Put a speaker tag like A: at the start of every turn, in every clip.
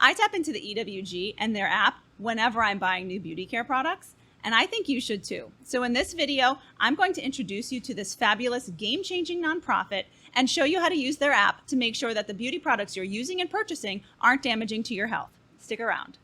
A: I tap into the EWG and their app whenever I'm buying new beauty care products, and I think you should too. So in this video, I'm going to introduce you to this fabulous game-changing nonprofit and show you how to use their app to make sure that the beauty products you're using and purchasing aren't damaging to your health. Stick around.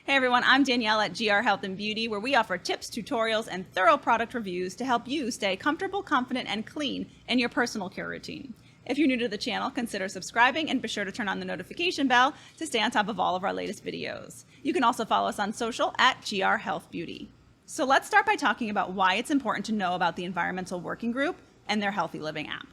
A: Hey everyone, I'm Danielle at GR Health and Beauty, where we offer tips, tutorials, and thorough product reviews to help you stay comfortable, confident, and clean in your personal care routine. If you're new to the channel, consider subscribing and be sure to turn on the notification bell to stay on top of all of our latest videos. You can also follow us on social at GR Health Beauty. So let's start by talking about why it's important to know about the Environmental Working Group and their Healthy Living app.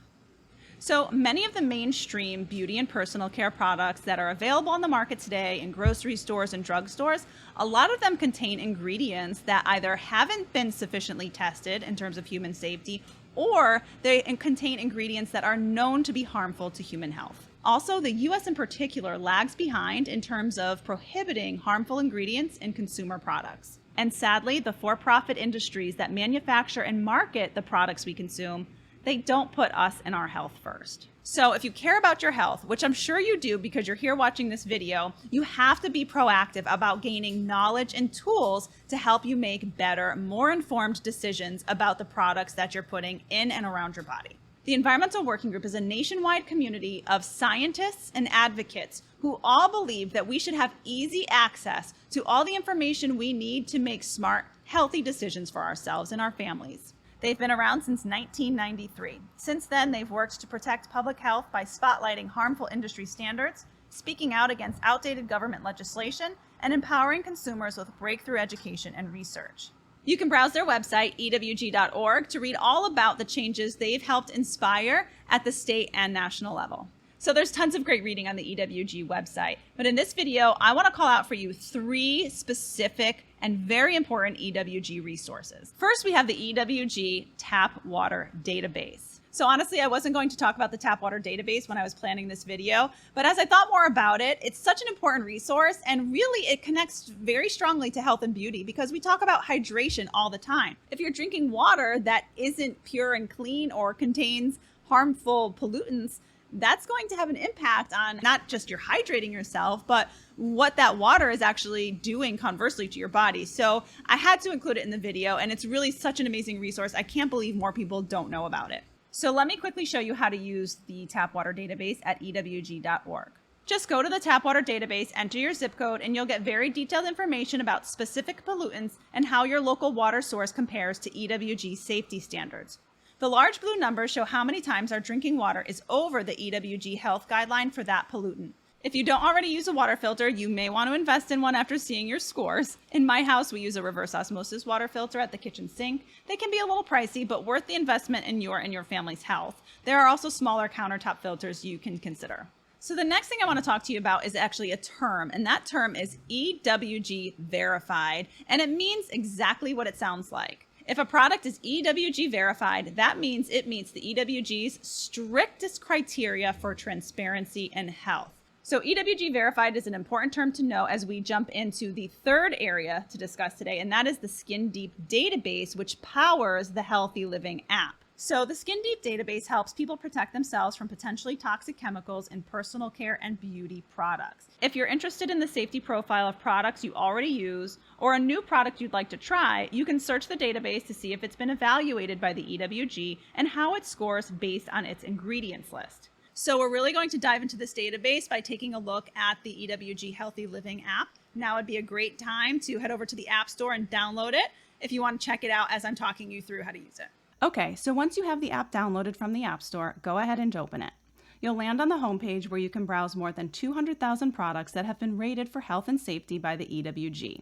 A: So many of the mainstream beauty and personal care products that are available on the market today in grocery stores and drugstores, a lot of them contain ingredients that either haven't been sufficiently tested in terms of human safety, or they contain ingredients that are known to be harmful to human health. Also, the US in particular lags behind in terms of prohibiting harmful ingredients in consumer products. And sadly, the for-profit industries that manufacture and market the products we consume, they don't put us and our health first. So if you care about your health, which I'm sure you do because you're here watching this video, you have to be proactive about gaining knowledge and tools to help you make better, more informed decisions about the products that you're putting in and around your body. The Environmental Working Group is a nationwide community of scientists and advocates who all believe that we should have easy access to all the information we need to make smart, healthy decisions for ourselves and our families. They've been around since 1993. Since then, they've worked to protect public health by spotlighting harmful industry standards, speaking out against outdated government legislation, and empowering consumers with breakthrough education and research. You can browse their website, EWG.org, to read all about the changes they've helped inspire at the state and national level. So there's tons of great reading on the EWG website, but in this video, I want to call out for you 3 specific and very important EWG resources. First, we have the EWG Tap Water Database. So honestly, I wasn't going to talk about the tap water database when I was planning this video, but as I thought more about it, it's such an important resource, and really it connects very strongly to health and beauty because we talk about hydration all the time. If you're drinking water that isn't pure and clean or contains harmful pollutants, that's going to have an impact on not just your hydrating yourself, but what that water is actually doing conversely to your body. So I had to include it in the video, and it's really such an amazing resource. I can't believe more people don't know about it. So let me quickly show you how to use the tap water database at EWG.org. Just go to the tap water database, enter your zip code, and you'll get very detailed information about specific pollutants and how your local water source compares to EWG safety standards. The large blue numbers show how many times our drinking water is over the EWG health guideline for that pollutant. If you don't already use a water filter, you may want to invest in one after seeing your scores. In my house, we use a reverse osmosis water filter at the kitchen sink. They can be a little pricey, but worth the investment in your and your family's health. There are also smaller countertop filters you can consider. So the next thing I want to talk to you about is actually a term, and that term is EWG Verified, and it means exactly what it sounds like. If a product is EWG verified, that means it meets the EWG's strictest criteria for transparency and health. So EWG verified is an important term to know as we jump into the third area to discuss today, and that is the Skin Deep database, which powers the Healthy Living app. So the Skin Deep database helps people protect themselves from potentially toxic chemicals in personal care and beauty products. If you're interested in the safety profile of products you already use or a new product you'd like to try, you can search the database to see if it's been evaluated by the EWG and how it scores based on its ingredients list. So we're really going to dive into this database by taking a look at the EWG Healthy Living app. Now would be a great time to head over to the App Store and download it if you want to check it out as I'm talking you through how to use it. Okay, so once you have the app downloaded from the App Store, go ahead and open it. You'll land on the homepage where you can browse more than 200,000 products that have been rated for health and safety by the EWG.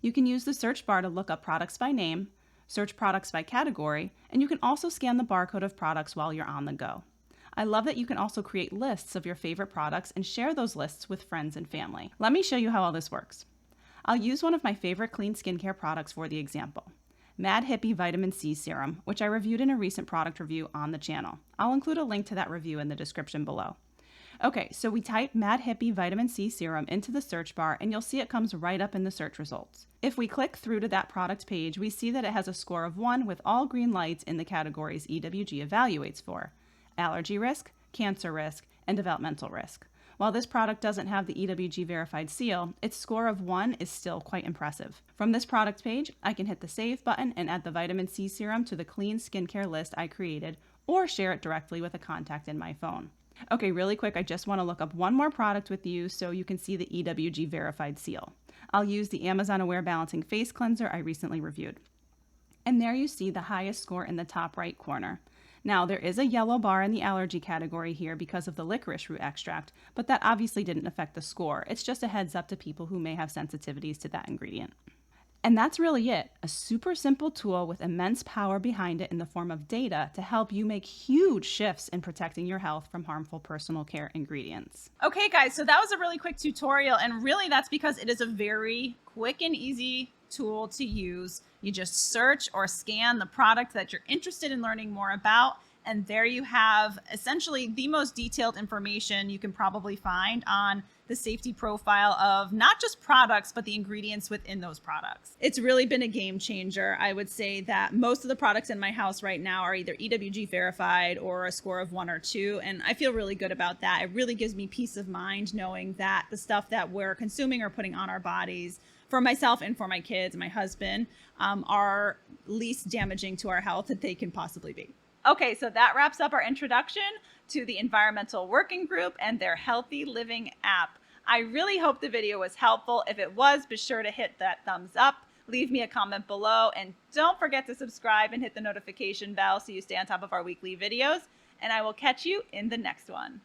A: You can use the search bar to look up products by name, search products by category, and you can also scan the barcode of products while you're on the go. I love that you can also create lists of your favorite products and share those lists with friends and family. Let me show you how all this works. I'll use one of my favorite clean skincare products for the example. Mad Hippie Vitamin C Serum, which I reviewed in a recent product review on the channel. I'll include a link to that review in the description below. Okay, so we type Mad Hippie Vitamin C Serum into the search bar and you'll see it comes right up in the search results. If we click through to that product page, we see that it has a score of 1 with all green lights in the categories EWG evaluates for: allergy risk, cancer risk, and developmental risk. While this product doesn't have the EWG Verified seal, its score of 1 is still quite impressive. From this product page, I can hit the Save button and add the vitamin C serum to the clean skincare list I created, or share it directly with a contact in my phone. Okay, really quick, I just want to look up one more product with you so you can see the EWG Verified seal. I'll use the Amazon Aware Balancing Face Cleanser I recently reviewed. And there you see the highest score in the top right corner. Now, there is a yellow bar in the allergy category here because of the licorice root extract, but that obviously didn't affect the score. It's just a heads up to people who may have sensitivities to that ingredient. And that's really it. A super simple tool with immense power behind it in the form of data to help you make huge shifts in protecting your health from harmful personal care ingredients. Okay, guys, so that was a really quick tutorial, and really that's because it is a very quick and easy tool to use. You just search or scan the product that you're interested in learning more about, and there you have essentially the most detailed information you can probably find on the safety profile of not just products, but the ingredients within those products. It's really been a game changer. I would say that most of the products in my house right now are either EWG verified or a score of 1 or 2, and I feel really good about that. It really gives me peace of mind knowing that the stuff that we're consuming or putting on our bodies, for myself and for my kids and my husband, are least damaging to our health that they can possibly be. Okay, so that wraps up our introduction to the Environmental Working Group and their Healthy Living app. I really hope the video was helpful. If it was, be sure to hit that thumbs up, leave me a comment below, and don't forget to subscribe and hit the notification bell so you stay on top of our weekly videos. And I will catch you in the next one.